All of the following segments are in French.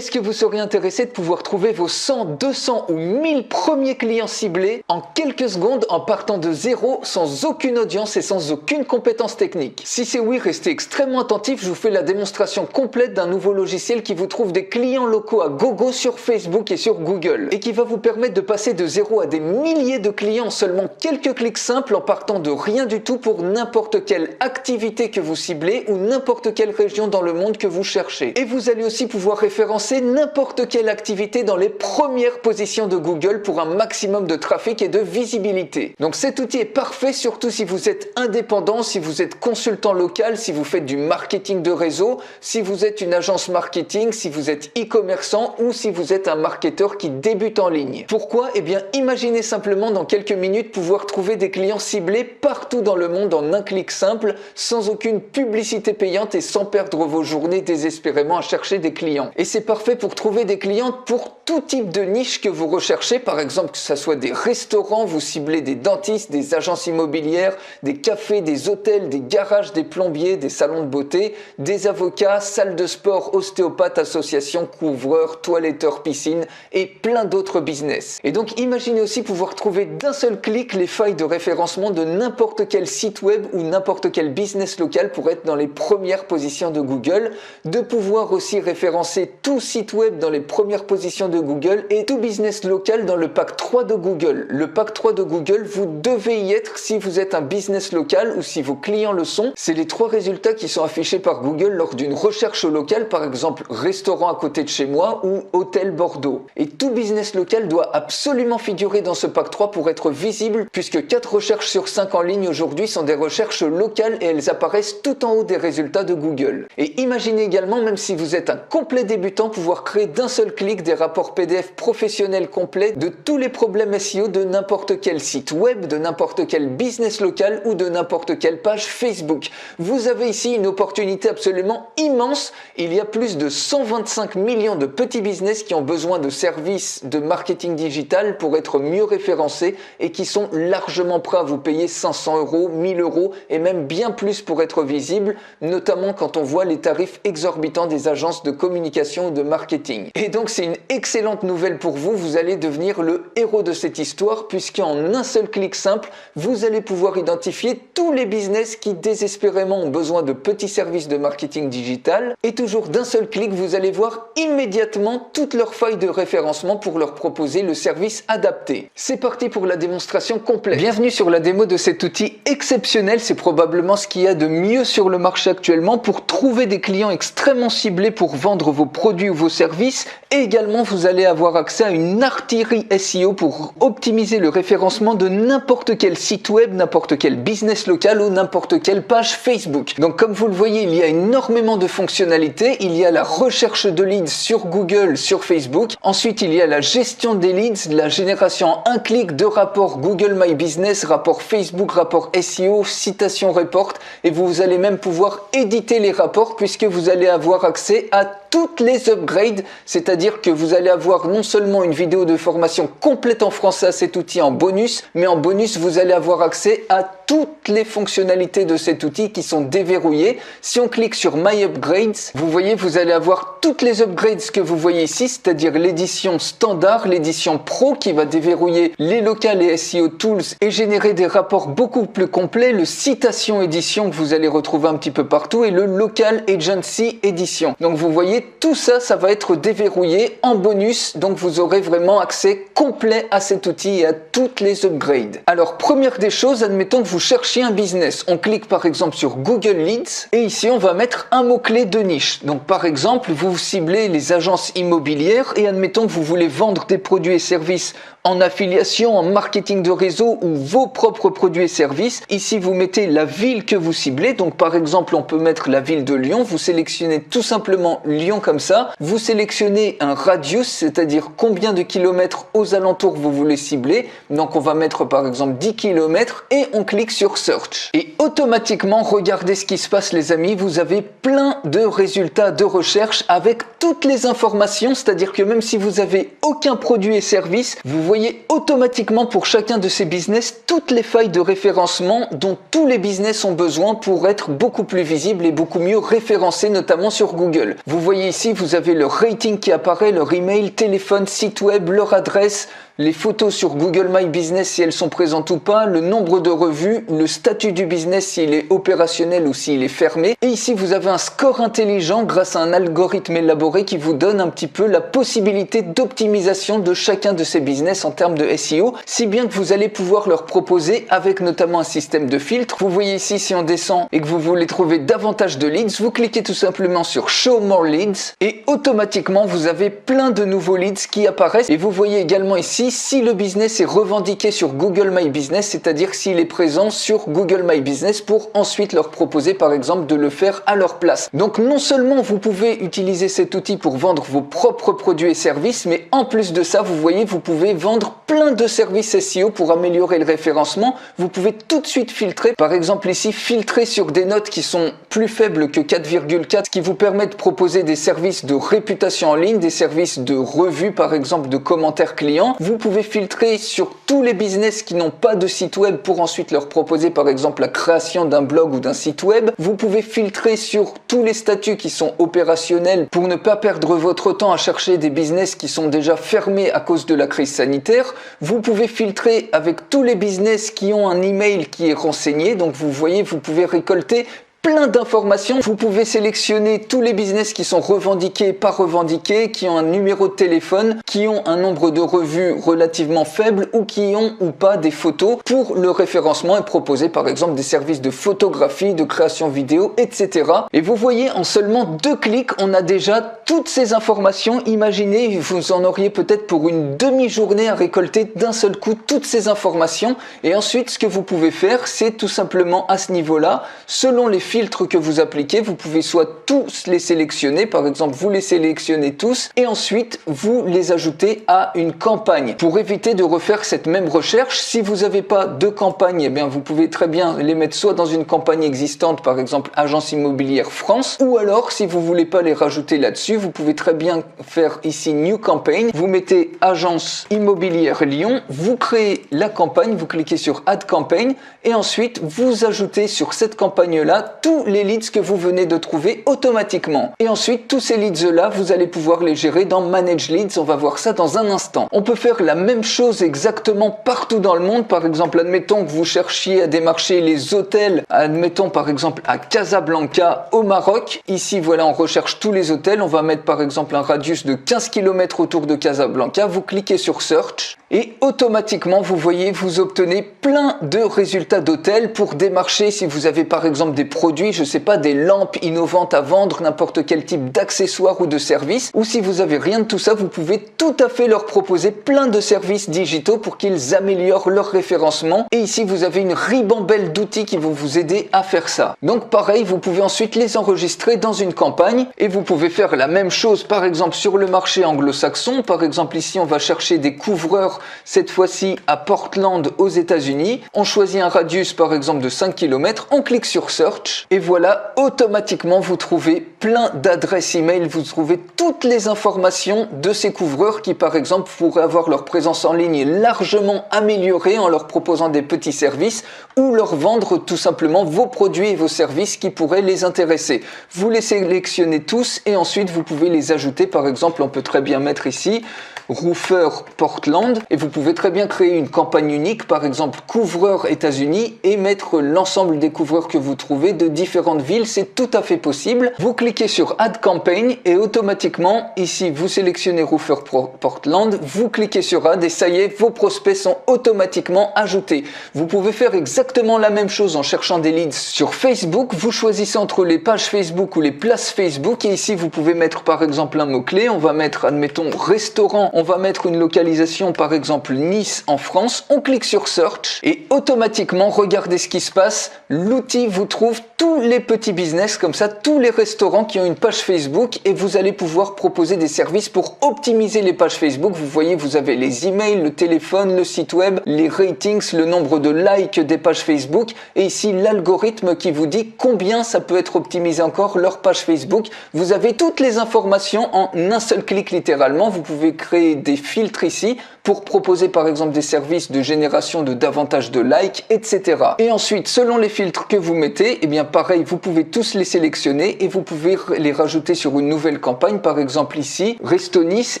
Est-ce que vous seriez intéressé de pouvoir trouver vos 100, 200 ou 1000 premiers clients ciblés en quelques secondes en partant de zéro, sans aucune audience et sans aucune compétence technique? Si c'est oui, restez extrêmement attentif, je vous fais la démonstration complète d'un nouveau logiciel qui vous trouve des clients locaux à gogo sur Facebook et sur Google et qui va vous permettre de passer de zéro à des milliers de clients en seulement quelques clics simples en partant de rien du tout pour n'importe quelle activité que vous ciblez ou n'importe quelle région dans le monde que vous cherchez. Et vous allez aussi pouvoir référencer n'importe quelle activité dans les premières positions de Google pour un maximum de trafic et de visibilité. Donc cet outil est parfait surtout si vous êtes indépendant, si vous êtes consultant local, si vous faites du marketing de réseau, si vous êtes une agence marketing, si vous êtes e-commerçant ou si vous êtes un marketeur qui débute en ligne. Pourquoi? Eh bien, imaginez simplement dans quelques minutes pouvoir trouver des clients ciblés partout dans le monde en un clic simple, sans aucune publicité payante et sans perdre vos journées désespérément à chercher des clients. Et c'est parfait pour trouver des clients pour tout type de niche que vous recherchez, par exemple que ce soit des restaurants, vous ciblez des dentistes, des agences immobilières, des cafés, des hôtels, des garages, des plombiers, des salons de beauté, des avocats, salles de sport, ostéopathes, associations, couvreurs, toiletteurs, piscines et plein d'autres business. Et donc imaginez aussi pouvoir trouver d'un seul clic les failles de référencement de n'importe quel site web ou n'importe quel business local pour être dans les premières positions de Google, de pouvoir aussi référencer tout site web dans les premières positions de Google et tout business local dans le pack 3 de Google. Le pack 3 de Google, vous devez y être si vous êtes un business local ou si vos clients le sont. C'est les 3 résultats qui sont affichés par Google lors d'une recherche locale, par exemple restaurant à côté de chez moi ou hôtel Bordeaux. Et tout business local doit absolument figurer dans ce pack 3 pour être visible puisque 4 recherches sur 5 en ligne aujourd'hui sont des recherches locales et elles apparaissent tout en haut des résultats de Google. Et imaginez également, même si vous êtes un complet débutant, pouvoir créer d'un seul clic des rapports PDF professionnels complets de tous les problèmes SEO de n'importe quel site web, de n'importe quel business local ou de n'importe quelle page Facebook. Vous avez ici une opportunité absolument immense. Il y a plus de 125 millions de petits business qui ont besoin de services de marketing digital pour être mieux référencés et qui sont largement prêts à vous payer 500 €, 1000 € et même bien plus pour être visibles, notamment quand on voit les tarifs exorbitants des agences de communication ou de marketing. Et donc c'est une excellente nouvelle pour vous, vous allez devenir le héros de cette histoire puisqu'en un seul clic simple, vous allez pouvoir identifier tous les business qui désespérément ont besoin de petits services de marketing digital et toujours d'un seul clic, vous allez voir immédiatement toutes leurs failles de référencement pour leur proposer le service adapté. C'est parti pour la démonstration complète. Bienvenue sur la démo de cet outil exceptionnel, c'est probablement ce qu'il y a de mieux sur le marché actuellement pour trouver des clients extrêmement ciblés pour vendre vos produits ou vos services et également vous allez avoir accès à une artillerie SEO pour optimiser le référencement de n'importe quel site web, n'importe quel business local ou n'importe quelle page Facebook. Donc comme vous le voyez, il y a énormément de fonctionnalités. Il y a la recherche de leads sur Google, sur Facebook. Ensuite, il y a la gestion des leads, la génération en un clic de rapports Google My Business, rapport Facebook, rapport SEO, citation report. Et vous allez même pouvoir éditer les rapports puisque vous allez avoir accès à toutes les upgrades, c'est-à-dire que vous allez avoir non seulement une vidéo de formation complète en français à cet outil en bonus, mais en bonus vous allez avoir accès à toutes les fonctionnalités de cet outil qui sont déverrouillées. Si on clique sur My Upgrades, vous voyez, vous allez avoir toutes les upgrades que vous voyez ici, c'est-à-dire l'édition standard, l'édition pro qui va déverrouiller les locales et SEO tools et générer des rapports beaucoup plus complets, le citation édition que vous allez retrouver un petit peu partout et le local agency édition. Donc vous voyez, tout ça, ça va être déverrouillé en bonus, donc vous aurez vraiment accès complet à cet outil et à toutes les upgrades. Alors première des choses, admettons que vous cherchiez un business. On clique par exemple sur Google Leads et ici on va mettre un mot-clé de niche. Donc par exemple, vous ciblez les agences immobilières et admettons que vous voulez vendre des produits et services en affiliation, en marketing de réseau ou vos propres produits et services. Ici, vous mettez la ville que vous ciblez. Donc, par exemple, on peut mettre la ville de Lyon. Vous sélectionnez tout simplement Lyon comme ça. Vous sélectionnez un radius, c'est-à-dire combien de kilomètres aux alentours vous voulez cibler. Donc, on va mettre par exemple 10 km et on clique clique sur Search. Et automatiquement, regardez ce qui se passe les amis, vous avez plein de résultats de recherche avec toutes les informations, c'est-à-dire que même si vous avez aucun produit et service, vous voyez automatiquement pour chacun de ces business toutes les failles de référencement dont tous les business ont besoin pour être beaucoup plus visibles et beaucoup mieux référencés, notamment sur Google. Vous voyez ici, vous avez leur rating qui apparaît, leur email, téléphone, site web, leur adresse, les photos sur Google My Business si elles sont présentes ou pas, le nombre de revues, le statut du business s'il est opérationnel ou s'il est fermé. Et ici, vous avez un score intelligent grâce à un algorithme élaboré qui vous donne un petit peu la possibilité d'optimisation de chacun de ces business en termes de SEO, si bien que vous allez pouvoir leur proposer avec notamment un système de filtre. Vous voyez ici, si on descend et que vous voulez trouver davantage de leads, vous cliquez tout simplement sur Show More Leads et automatiquement, vous avez plein de nouveaux leads qui apparaissent. Et vous voyez également ici si le business est revendiqué sur Google My Business, c'est-à-dire s'il est présent sur Google My Business pour ensuite leur proposer par exemple de le faire à leur place. Donc non seulement vous pouvez utiliser cet outil pour vendre vos propres produits et services, mais en plus de ça, vous voyez, vous pouvez vendre plein de services SEO pour améliorer le référencement. Vous pouvez tout de suite filtrer, par exemple ici, filtrer sur des notes qui sont plus faibles que 4,4, ce qui vous permet de proposer des services de réputation en ligne, des services de revue par exemple, de commentaires clients. Vous pouvez filtrer sur tous les business qui n'ont pas de site web pour ensuite leur proposer par exemple la création d'un blog ou d'un site web. Vous pouvez filtrer sur tous les statuts qui sont opérationnels pour ne pas perdre votre temps à chercher des business qui sont déjà fermés à cause de la crise sanitaire. Vous pouvez filtrer avec tous les business qui ont un email qui est renseigné. Donc vous voyez, vous pouvez récolter plein d'informations. Vous pouvez sélectionner tous les business qui sont revendiqués, pas revendiqués, qui ont un numéro de téléphone, qui ont un nombre de revues relativement faible ou qui ont ou pas des photos pour le référencement et proposer par exemple des services de photographie, de création vidéo, etc. Et vous voyez, en seulement 2 clics, on a déjà toutes ces informations. Imaginez, vous en auriez peut-être pour une demi-journée à récolter d'un seul coup toutes ces informations. Et ensuite, ce que vous pouvez faire, c'est tout simplement à ce niveau-là, selon les filtres que vous appliquez, vous pouvez soit tous les sélectionner, par exemple vous les sélectionnez tous et ensuite vous les ajoutez à une campagne. Pour éviter de refaire cette même recherche, si vous n'avez pas de campagne, eh bien vous pouvez très bien les mettre soit dans une campagne existante, par exemple Agence Immobilière France, ou alors si vous voulez pas les rajouter là-dessus, vous pouvez très bien faire ici New Campaign, vous mettez Agence Immobilière Lyon, vous créez la campagne, vous cliquez sur Add Campaign et ensuite vous ajoutez sur cette campagne-là tous les leads que vous venez de trouver automatiquement. Et ensuite, tous ces leads-là, vous allez pouvoir les gérer dans Manage Leads. On va voir ça dans un instant. On peut faire la même chose exactement partout dans le monde. Par exemple, admettons que vous cherchiez à démarcher les hôtels. Admettons par exemple à Casablanca au Maroc. Ici, voilà, on recherche tous les hôtels. On va mettre par exemple un radius de 15 km autour de Casablanca. Vous cliquez sur Search et automatiquement, vous voyez, vous obtenez plein de résultats d'hôtels pour démarcher si vous avez par exemple des produits, je sais pas, des lampes innovantes à vendre, n'importe quel type d'accessoires ou de services, ou si vous avez rien de tout ça, vous pouvez tout à fait leur proposer plein de services digitaux pour qu'ils améliorent leur référencement. Et ici, vous avez une ribambelle d'outils qui vont vous aider à faire ça. Donc pareil, vous pouvez ensuite les enregistrer dans une campagne et vous pouvez faire la même chose par exemple sur le marché anglo-saxon. Par exemple ici, on va chercher des couvreurs, cette fois-ci à Portland aux États-Unis. On choisit un radius par exemple de 5 km, on clique sur Search et voilà, automatiquement vous trouvez plein d'adresses email, vous trouvez toutes les informations de ces couvreurs qui par exemple pourraient avoir leur présence en ligne largement améliorée en leur proposant des petits services ou leur vendre tout simplement vos produits et vos services qui pourraient les intéresser. Vous les sélectionnez tous et ensuite vous pouvez les ajouter. Par exemple, on peut très bien mettre ici Roofer Portland et vous pouvez très bien créer une campagne unique, par exemple couvreur États-Unis, et mettre l'ensemble des couvreurs que vous trouvez de différentes villes. C'est tout à fait possible. Vous cliquez sur Add Campaign et automatiquement ici vous sélectionnez Roofer Portland, vous cliquez sur Add et ça y est, vos prospects sont automatiquement ajoutés. Vous pouvez faire exactement la même chose en cherchant des leads sur Facebook. Vous choisissez entre les pages Facebook ou les places Facebook et ici vous pouvez mettre par exemple un mot-clé. On va mettre, admettons, restaurant. On va mettre une localisation par exemple Nice en France, on clique sur Search et automatiquement, regardez ce qui se passe, l'outil vous trouve tous les petits business comme ça, tous les restaurants qui ont une page Facebook et vous allez pouvoir proposer des services pour optimiser les pages Facebook. Vous voyez, vous avez les emails, le téléphone, le site web, les ratings, le nombre de likes des pages Facebook et ici l'algorithme qui vous dit combien ça peut être optimisé encore leur page Facebook. Vous avez toutes les informations en un seul clic littéralement. Vous pouvez créer des filtres ici pour proposer par exemple des services de génération de davantage de likes, etc. Et ensuite, selon les filtres que vous mettez, eh bien pareil, vous pouvez tous les sélectionner et vous pouvez les rajouter sur une nouvelle campagne. Par exemple ici, Resto Nice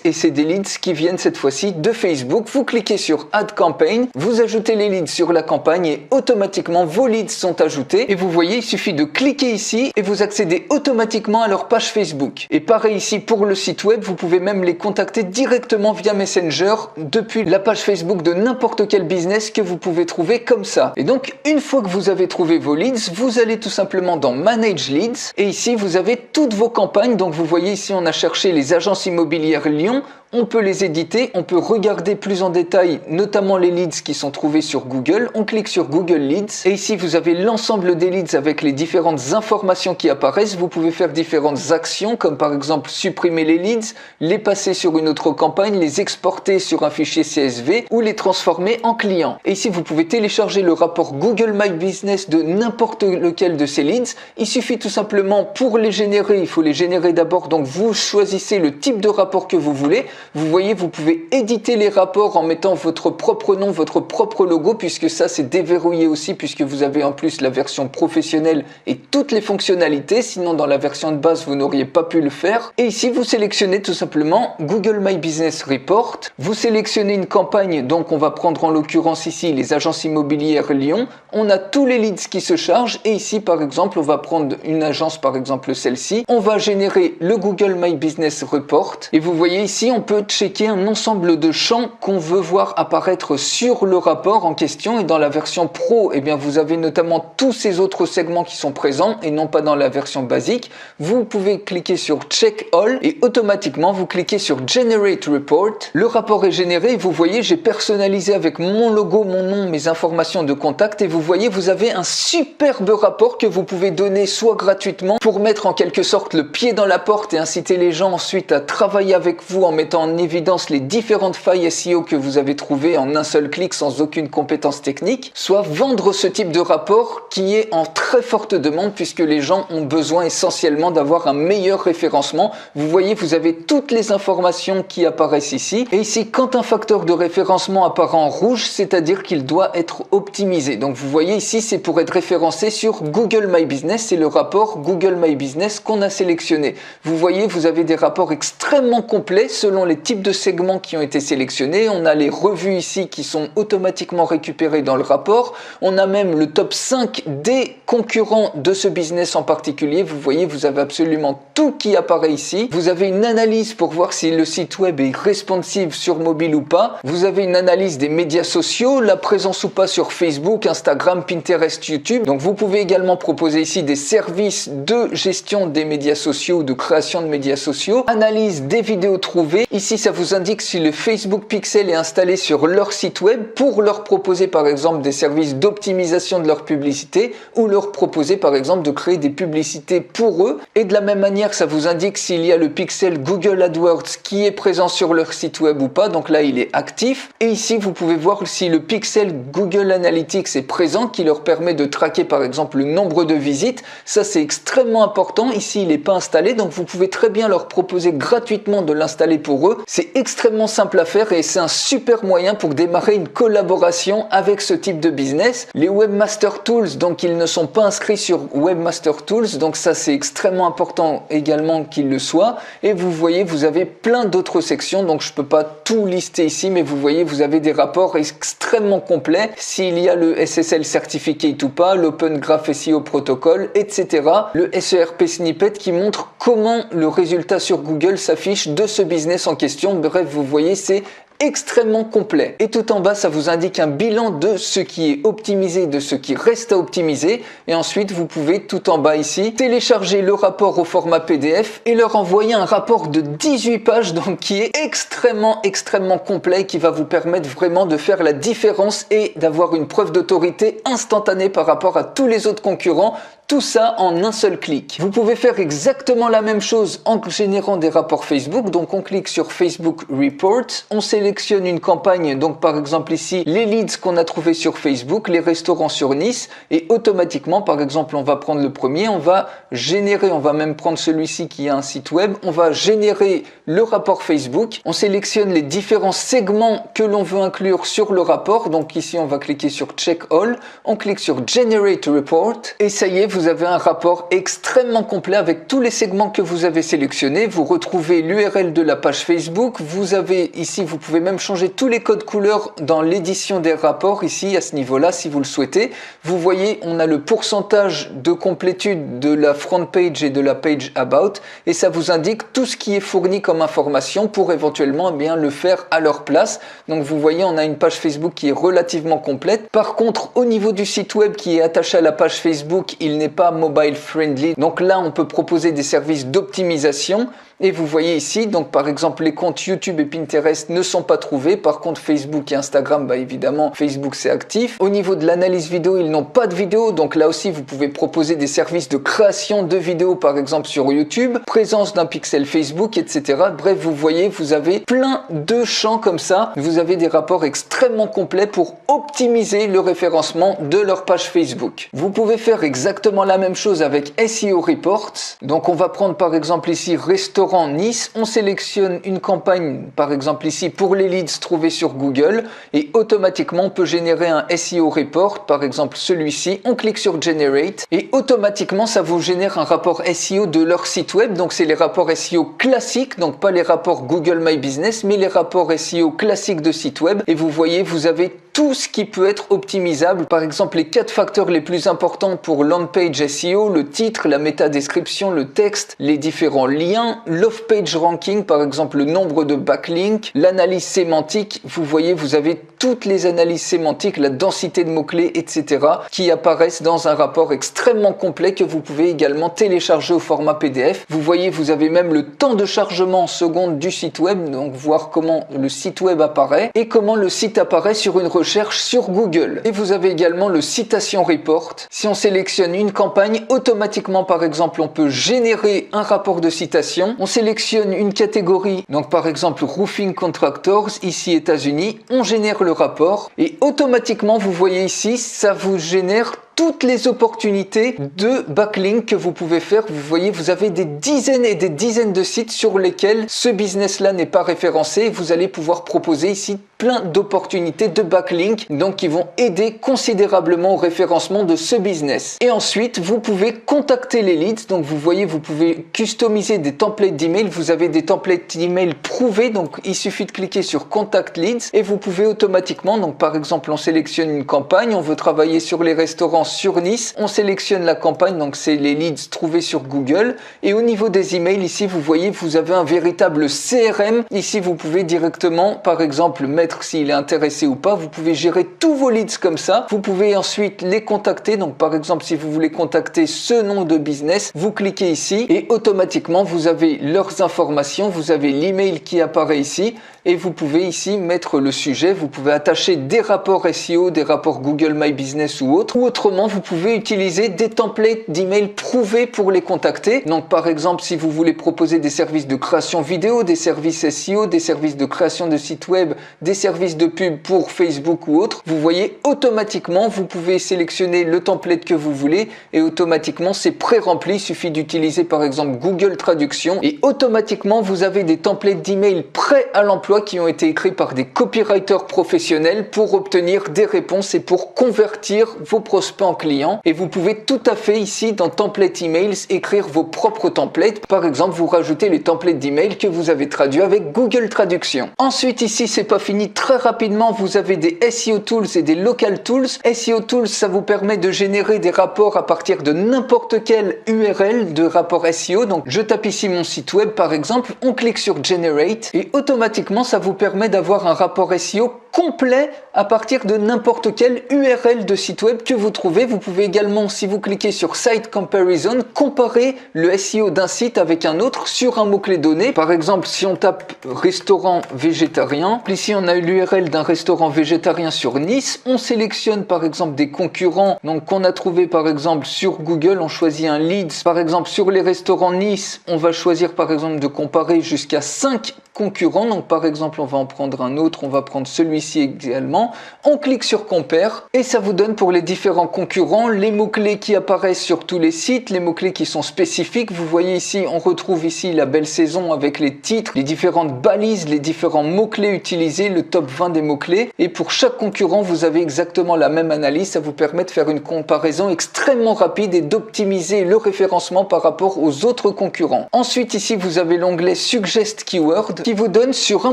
et c'est des leads qui viennent cette fois-ci de Facebook. Vous cliquez sur Add Campaign, vous ajoutez les leads sur la campagne et automatiquement vos leads sont ajoutés. Et vous voyez, il suffit de cliquer ici et vous accédez automatiquement à leur page Facebook. Et pareil ici pour le site web, vous pouvez même les contacter directement via Messenger depuis la page Facebook de n'importe quel business que vous pouvez trouver comme ça. Et donc, une fois que vous avez trouvé vos leads, vous allez tout simplement dans Manage Leads et ici, vous avez toutes vos campagnes. Donc, vous voyez ici, on a cherché les agences immobilières Lyon. On peut les éditer, on peut regarder plus en détail, notamment les leads qui sont trouvés sur Google. On clique sur Google Leads et ici vous avez l'ensemble des leads avec les différentes informations qui apparaissent. Vous pouvez faire différentes actions comme par exemple supprimer les leads, les passer sur une autre campagne, les exporter sur un fichier CSV ou les transformer en clients. Et ici vous pouvez télécharger le rapport Google My Business de n'importe lequel de ces leads. Il suffit tout simplement pour les générer, il faut les générer d'abord. Donc vous choisissez le type de rapport que vous voulez. Vous voyez, vous pouvez éditer les rapports en mettant votre propre nom, votre propre logo, puisque ça c'est déverrouillé aussi, puisque vous avez en plus la version professionnelle et toutes les fonctionnalités, sinon dans la version de base vous n'auriez pas pu le faire. Et ici vous sélectionnez tout simplement Google My Business Report, vous sélectionnez une campagne, donc on va prendre en l'occurrence ici les agences immobilières Lyon, on a tous les leads qui se chargent et ici par exemple on va prendre une agence, par exemple celle-ci, on va générer le Google My Business Report et vous voyez ici on peut checker un ensemble de champs qu'on veut voir apparaître sur le rapport en question et dans la version pro, eh bien vous avez notamment tous ces autres segments qui sont présents et non pas dans la version basique. Vous pouvez cliquer sur Check All et automatiquement vous cliquez sur Generate Report. Le rapport est généré et vous voyez j'ai personnalisé avec mon logo, mon nom, mes informations de contact et vous voyez vous avez un superbe rapport que vous pouvez donner soit gratuitement pour mettre en quelque sorte le pied dans la porte et inciter les gens ensuite à travailler avec vous en mettant en évidence les différentes failles SEO que vous avez trouvées en un seul clic sans aucune compétence technique, soit vendre ce type de rapport qui est en très forte demande puisque les gens ont besoin essentiellement d'avoir un meilleur référencement. Vous voyez, vous avez toutes les informations qui apparaissent ici. Et ici, quand un facteur de référencement apparaît en rouge, c'est-à-dire qu'il doit être optimisé. Donc vous voyez ici, c'est pour être référencé sur Google My Business. C'est le rapport Google My Business qu'on a sélectionné. Vous voyez, vous avez des rapports extrêmement complets selon les types de segments qui ont été sélectionnés. On a les revues ici qui sont automatiquement récupérées dans le rapport. On a même le top 5 des concurrents de ce business en particulier. Vous voyez, vous avez absolument tout qui apparaît ici. Vous avez une analyse pour voir si le site web est responsive sur mobile ou pas. Vous avez une analyse des médias sociaux, la présence ou pas sur Facebook, Instagram, Pinterest, YouTube. Donc vous pouvez également proposer ici des services de gestion des médias sociaux ou de création de médias sociaux. Analyse des vidéos trouvées. Ici, ça vous indique si le Facebook Pixel est installé sur leur site web pour leur proposer par exemple des services d'optimisation de leur publicité ou leur proposer par exemple de créer des publicités pour eux. Et de la même manière, ça vous indique s'il y a le pixel Google AdWords qui est présent sur leur site web ou pas. Donc là, il est actif. Et ici, vous pouvez voir si le pixel Google Analytics est présent qui leur permet de traquer par exemple le nombre de visites. Ça, c'est extrêmement important. Ici, il n'est pas installé. Donc vous pouvez très bien leur proposer gratuitement de l'installer pour eux. C'est extrêmement simple à faire et c'est un super moyen pour démarrer une collaboration avec ce type de business. Les Webmaster Tools, donc ils ne sont pas inscrits sur Webmaster Tools, donc ça c'est extrêmement important également qu'ils le soient. Et vous voyez, vous avez plein d'autres sections, donc je peux pas tout lister ici, mais vous voyez, vous avez des rapports extrêmement complets, s'il y a le SSL Certificate ou pas, l'Open Graph SEO Protocol, etc. Le SERP Snippet qui montre comment le résultat sur Google s'affiche de ce business en question. Bref, vous voyez, c'est extrêmement complet. Et tout en bas, ça vous indique un bilan de ce qui est optimisé, de ce qui reste à optimiser. Et ensuite, vous pouvez tout en bas ici télécharger le rapport au format PDF et leur envoyer un rapport de 18 pages, donc qui est extrêmement complet, qui va vous permettre vraiment de faire la différence et d'avoir une preuve d'autorité instantanée par rapport à tous les autres concurrents. Tout ça en un seul clic. Vous pouvez faire exactement la même chose en générant des rapports Facebook. Donc on clique sur Facebook Reports, on sélectionne une campagne, donc par exemple ici les leads qu'on a trouvés sur Facebook, les restaurants sur Nice, et automatiquement, par exemple, on va prendre le premier, on va générer, on va même prendre celui-ci qui a un site web, on va générer le rapport Facebook, on sélectionne les différents segments que l'on veut inclure sur le rapport. Donc ici on va cliquer sur Check All, on clique sur Generate Report et ça y est, vous avez un rapport extrêmement complet avec tous les segments que vous avez sélectionnés. Vous retrouvez l'URL de la page Facebook. Vous avez ici, vous pouvez même changer tous les codes couleurs dans l'édition des rapports ici à ce niveau-là si vous le souhaitez. Vous voyez, on a le pourcentage de complétude de la front page et de la page about et ça vous indique tout ce qui est fourni comme information pour éventuellement le faire à leur place. Donc vous voyez, on a une page Facebook qui est relativement complète. Par contre, au niveau du site web qui est attaché à la page Facebook, il n'est pas mobile friendly. Donc là, on peut proposer des services d'optimisation. Et vous voyez ici, donc par exemple, les comptes YouTube et Pinterest ne sont pas trouvés. Par contre, Facebook et Instagram, évidemment, Facebook c'est actif. Au niveau de l'analyse vidéo, ils n'ont pas de vidéo. Donc là aussi, vous pouvez proposer des services de création de vidéos, par exemple sur YouTube, présence d'un pixel Facebook, etc. Bref, vous voyez, vous avez plein de champs comme ça. Vous avez des rapports extrêmement complets pour optimiser le référencement de leur page Facebook. Vous pouvez faire exactement la même chose avec SEO Reports. Donc on va prendre par exemple ici restaurant Nice, on sélectionne une campagne par exemple ici pour les leads trouvés sur Google et automatiquement on peut générer un SEO report, par exemple celui-ci, on clique sur Generate et automatiquement ça vous génère un rapport SEO de leur site web. Donc c'est les rapports SEO classiques, donc pas les rapports Google My Business mais les rapports SEO classiques de site web et vous voyez, vous avez tout ce qui peut être optimisable. Par exemple, les 4 facteurs les plus importants pour Landpage SEO, le titre, la métadescription, le texte, les différents liens, l'off-page ranking, par exemple le nombre de backlinks, l'analyse sémantique. Vous voyez, vous avez toutes les analyses sémantiques, la densité de mots-clés, etc. qui apparaissent dans un rapport extrêmement complet que vous pouvez également télécharger au format PDF. Vous voyez, vous avez même le temps de chargement en secondes du site web, donc voir comment le site web apparaît et comment le site apparaît sur une recherche sur Google. Et vous avez également le Citation Report. Si on sélectionne une campagne, automatiquement par exemple on peut générer un rapport de citation. On sélectionne une catégorie, donc par exemple Roofing Contractors, ici États-Unis, on génère le rapport et automatiquement vous voyez ici, ça vous génère toutes les opportunités de backlink que vous pouvez faire. Vous voyez, vous avez des dizaines et des dizaines de sites sur lesquels ce business-là n'est pas référencé. Vous allez pouvoir proposer ici plein d'opportunités de backlink, donc qui vont aider considérablement au référencement de ce business. Et ensuite, vous pouvez contacter les leads. Donc vous voyez, vous pouvez customiser des templates d'email. Vous avez des templates d'email prouvés, donc il suffit de cliquer sur Contact Leads et vous pouvez automatiquement, donc par exemple, on sélectionne une campagne, on veut travailler sur les restaurants sur Nice, on sélectionne la campagne, donc c'est les leads trouvés sur Google et au niveau des emails ici vous voyez vous avez un véritable CRM. Ici vous pouvez directement par exemple mettre s'il est intéressé ou pas, vous pouvez gérer tous vos leads comme ça, vous pouvez ensuite les contacter. Donc par exemple si vous voulez contacter ce nom de business, vous cliquez ici et automatiquement vous avez leurs informations, vous avez l'email qui apparaît ici et vous pouvez ici mettre le sujet, vous pouvez attacher des rapports SEO, des rapports Google My Business ou autres, ou autrement vous pouvez utiliser des templates d'email prouvés pour les contacter. Donc par exemple si vous voulez proposer des services de création vidéo, des services SEO, des services de création de site web, des services de pub pour Facebook ou autres, vous voyez automatiquement vous pouvez sélectionner le template que vous voulez et automatiquement c'est pré-rempli, il suffit d'utiliser par exemple Google Traduction et automatiquement vous avez des templates d'email prêts à l'emploi qui ont été écrits par des copywriters professionnels pour obtenir des réponses et pour convertir vos prospects en clients. Et vous pouvez tout à fait ici dans Template Emails écrire vos propres templates. Par exemple, vous rajoutez les templates d'email que vous avez traduits avec Google Traduction. Ensuite ici, c'est pas fini très rapidement, vous avez des SEO Tools et des Local Tools. SEO Tools, ça vous permet de générer des rapports à partir de n'importe quelle URL de rapport SEO. Donc je tape ici mon site web par exemple, on clique sur Generate et automatiquement ça vous permet d'avoir un rapport SEO complet à partir de n'importe quelle URL de site web que vous trouvez. Vous pouvez également, si vous cliquez sur Site Comparison, comparer le SEO d'un site avec un autre sur un mot-clé donné. Par exemple, si on tape restaurant végétarien, ici on a l'URL d'un restaurant végétarien sur Nice. On sélectionne par exemple des concurrents donc qu'on a trouvé par exemple sur Google. On choisit un leads. Par exemple, sur les restaurants Nice, on va choisir par exemple de comparer jusqu'à 5 concurrents. Donc par exemple, on va en prendre un autre. On va prendre celui-ci également. On clique sur Compare et ça vous donne pour les différents concurrents les mots-clés qui apparaissent sur tous les sites, les mots-clés qui sont spécifiques. Vous voyez ici, on retrouve ici la belle saison avec les titres, les différentes balises, les différents mots-clés utilisés, le top 20 des mots-clés. Et pour chaque concurrent, vous avez exactement la même analyse. Ça vous permet de faire une comparaison extrêmement rapide et d'optimiser le référencement par rapport aux autres concurrents. Ensuite, ici, vous avez l'onglet Suggest Keyword qui vous donne sur un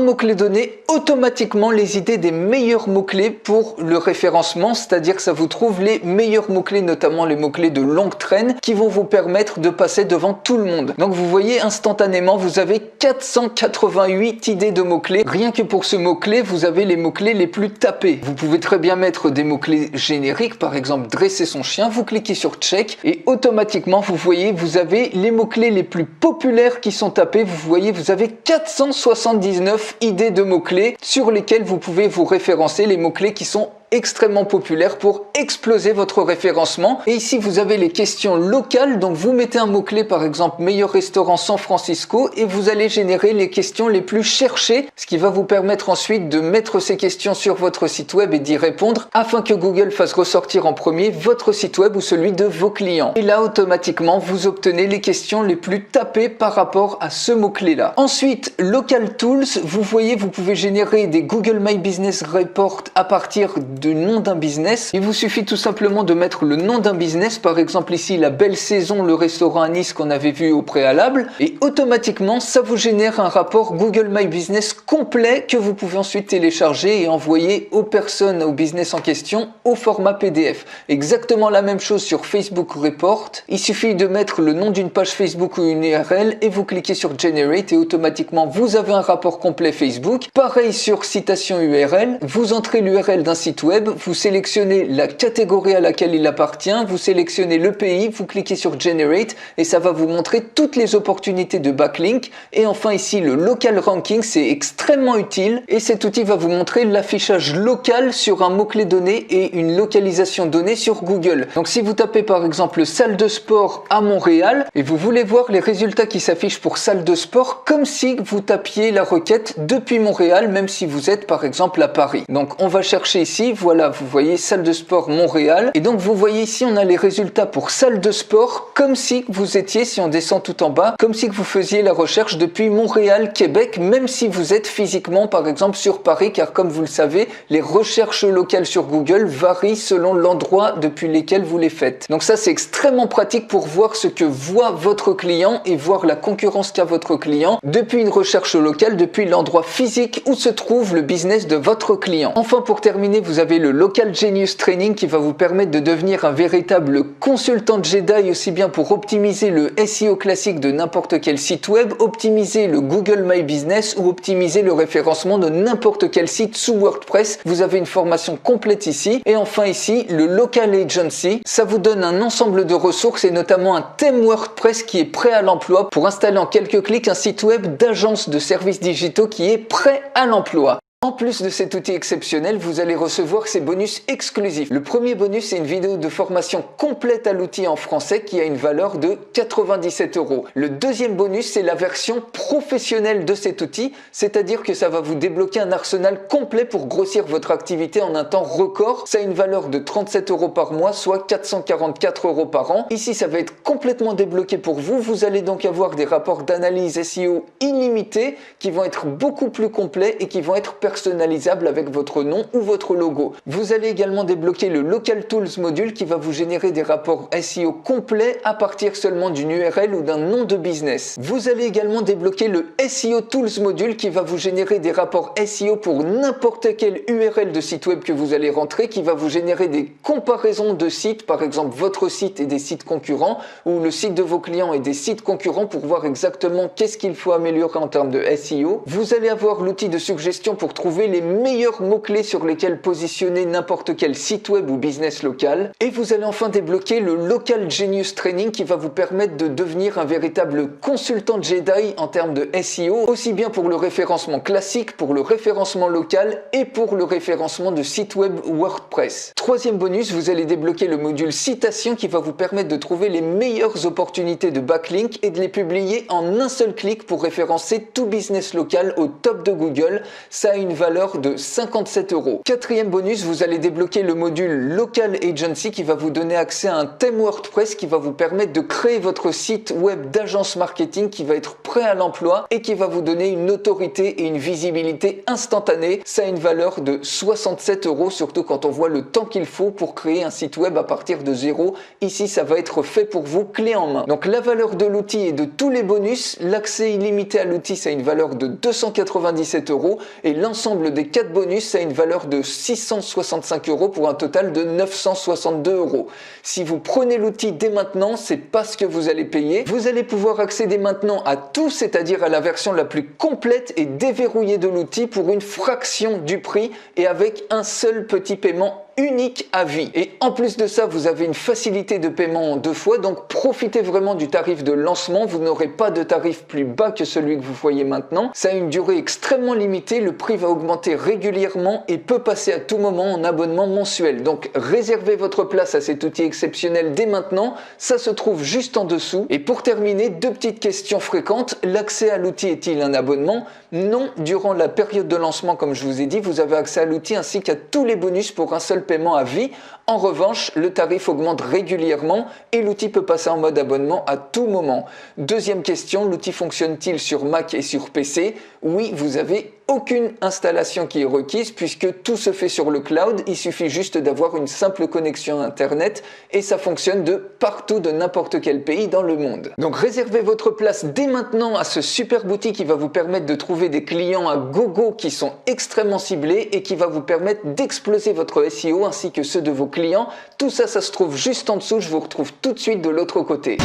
mot-clé donné automatiquement les idées des meilleurs mots-clés pour le référencement, c'est-à-dire que ça vous trouve les meilleurs mots-clés, notamment les mots-clés de longue traîne qui vont vous permettre de passer devant tout le monde. Donc vous voyez instantanément, vous avez 488 idées de mots-clés. Rien que pour ce mot-clé, vous avez les mots-clés les plus tapés. Vous pouvez très bien mettre des mots-clés génériques, par exemple dresser son chien, vous cliquez sur check et automatiquement vous voyez, vous avez les mots-clés les plus populaires qui sont tapés. Vous voyez, vous avez 479 idées de mots-clés sur lesquels vous pouvez vous référencer, les mots-clés qui sont extrêmement populaire pour exploser votre référencement. Et ici vous avez les questions locales, donc vous mettez un mot-clé par exemple meilleur restaurant San Francisco et vous allez générer les questions les plus cherchées, ce qui va vous permettre ensuite de mettre ces questions sur votre site web et d'y répondre afin que Google fasse ressortir en premier votre site web ou celui de vos clients. Et là automatiquement vous obtenez les questions les plus tapées par rapport à ce mot-clé là. Ensuite, Local Tools, vous voyez, vous pouvez générer des Google My Business Report à partir de nom d'un business. Il vous suffit tout simplement de mettre le nom d'un business, par exemple ici la belle saison, le restaurant à Nice qu'on avait vu au préalable, et automatiquement ça vous génère un rapport Google My Business complet que vous pouvez ensuite télécharger et envoyer aux personnes, au business en question au format PDF. Exactement la même chose sur Facebook Report. Il suffit de mettre le nom d'une page Facebook ou une URL et vous cliquez sur Generate et automatiquement vous avez un rapport complet Facebook. Pareil sur citation URL, vous entrez l'URL d'un site web, vous sélectionnez la catégorie à laquelle il appartient, vous sélectionnez le pays, vous cliquez sur Generate et ça va vous montrer toutes les opportunités de backlink. Et enfin ici le Local Ranking, c'est extrêmement utile et cet outil va vous montrer l'affichage local sur un mot-clé donné et une localisation donnée sur Google. Donc si vous tapez par exemple salle de sport à Montréal et vous voulez voir les résultats qui s'affichent pour salle de sport comme si vous tapiez la requête depuis Montréal, même si vous êtes par exemple à Paris. Donc on va chercher ici, voilà, vous voyez salle de sport Montréal et donc vous voyez ici on a les résultats pour salle de sport comme si vous étiez, si on descend tout en bas, comme si vous faisiez la recherche depuis Montréal, Québec, même si vous êtes physiquement par exemple sur Paris, car comme vous le savez, les recherches locales sur Google varient selon l'endroit depuis lesquels vous les faites. Donc ça c'est extrêmement pratique pour voir ce que voit votre client et voir la concurrence qu'a votre client depuis une recherche locale, depuis l'endroit physique où se trouve le business de votre client. Enfin pour terminer, vous avez le Local Genius Training qui va vous permettre de devenir un véritable consultant Jedi, aussi bien pour optimiser le SEO classique de n'importe quel site web, optimiser le Google My Business ou optimiser le référencement de n'importe quel site sous WordPress. Vous avez une formation complète ici. Et enfin ici, le Local Agency, ça vous donne un ensemble de ressources et notamment un thème WordPress qui est prêt à l'emploi pour installer en quelques clics un site web d'agence de services digitaux qui est prêt à l'emploi. En plus de cet outil exceptionnel, vous allez recevoir ces bonus exclusifs. Le premier bonus, c'est une vidéo de formation complète à l'outil en français qui a une valeur de 97 €. Le deuxième bonus, c'est la version professionnelle de cet outil, c'est-à-dire que ça va vous débloquer un arsenal complet pour grossir votre activité en un temps record. Ça a une valeur de 37 € par mois, soit 444 € par an. Ici, ça va être complètement débloqué pour vous. Vous allez donc avoir des rapports d'analyse SEO illimités qui vont être beaucoup plus complets et qui vont être personnalisable avec votre nom ou votre logo. Vous allez également débloquer le Local Tools module qui va vous générer des rapports SEO complets à partir seulement d'une URL ou d'un nom de business. Vous allez également débloquer le SEO Tools module qui va vous générer des rapports SEO pour n'importe quelle URL de site web que vous allez rentrer, qui va vous générer des comparaisons de sites, par exemple votre site et des sites concurrents ou le site de vos clients et des sites concurrents pour voir exactement qu'est-ce qu'il faut améliorer en termes de SEO. Vous allez avoir l'outil de suggestion pour trouver les meilleurs mots-clés sur lesquels positionner n'importe quel site web ou business local. Et vous allez enfin débloquer le Local Genius Training qui va vous permettre de devenir un véritable consultant Jedi en termes de SEO, aussi bien pour le référencement classique, pour le référencement local et pour le référencement de sites web WordPress. Troisième bonus, vous allez débloquer le module citation qui va vous permettre de trouver les meilleures opportunités de backlink et de les publier en un seul clic pour référencer tout business local au top de Google. Ça a une valeur de 57 €. Quatrième bonus, vous allez débloquer le module Local Agency qui va vous donner accès à un thème WordPress qui va vous permettre de créer votre site web d'agence marketing qui va être prêt à l'emploi et qui va vous donner une autorité et une visibilité instantanée. Ça a une valeur de 67 €, surtout quand on voit le temps qu'il faut pour créer un site web à partir de zéro. Ici, ça va être fait pour vous, clé en main. Donc la valeur de l'outil et de tous les bonus, l'accès illimité à l'outil, ça a une valeur de 297 € et l'ensemble des 4 bonus, ça a une valeur de 665 € pour un total de 962 €. Si vous prenez l'outil dès maintenant, c'est pas ce que vous allez payer. Vous allez pouvoir accéder maintenant à tout, c'est-à-dire à la version la plus complète et déverrouillée de l'outil pour une fraction du prix et avec un seul petit paiement unique à vie. Et en plus de ça, vous avez une facilité de paiement en 2 fois, donc profitez vraiment du tarif de lancement. Vous n'aurez pas de tarif plus bas que celui que vous voyez maintenant. Ça a une durée extrêmement limitée, le prix va augmenter régulièrement et peut passer à tout moment en abonnement mensuel. Donc réservez votre place à cet outil exceptionnel dès maintenant, ça se trouve juste en dessous. Et pour terminer, 2 petites questions fréquentes. L'accès à l'outil est-il un abonnement? Non, durant la période de lancement, comme je vous ai dit, vous avez accès à l'outil ainsi qu'à tous les bonus pour un seul paiement à vie. En revanche, le tarif augmente régulièrement et l'outil peut passer en mode abonnement à tout moment. Deuxième question, l'outil fonctionne-t-il sur Mac et sur PC? Oui, vous avez aucune installation qui est requise puisque tout se fait sur le cloud. Il suffit juste d'avoir une simple connexion Internet et ça fonctionne de partout, de n'importe quel pays dans le monde. Donc réservez votre place dès maintenant à ce super outil qui va vous permettre de trouver des clients à gogo qui sont extrêmement ciblés et qui va vous permettre d'exploser votre SEO ainsi que ceux de vos clients. Tout ça, ça se trouve juste en dessous. Je vous retrouve tout de suite de l'autre côté.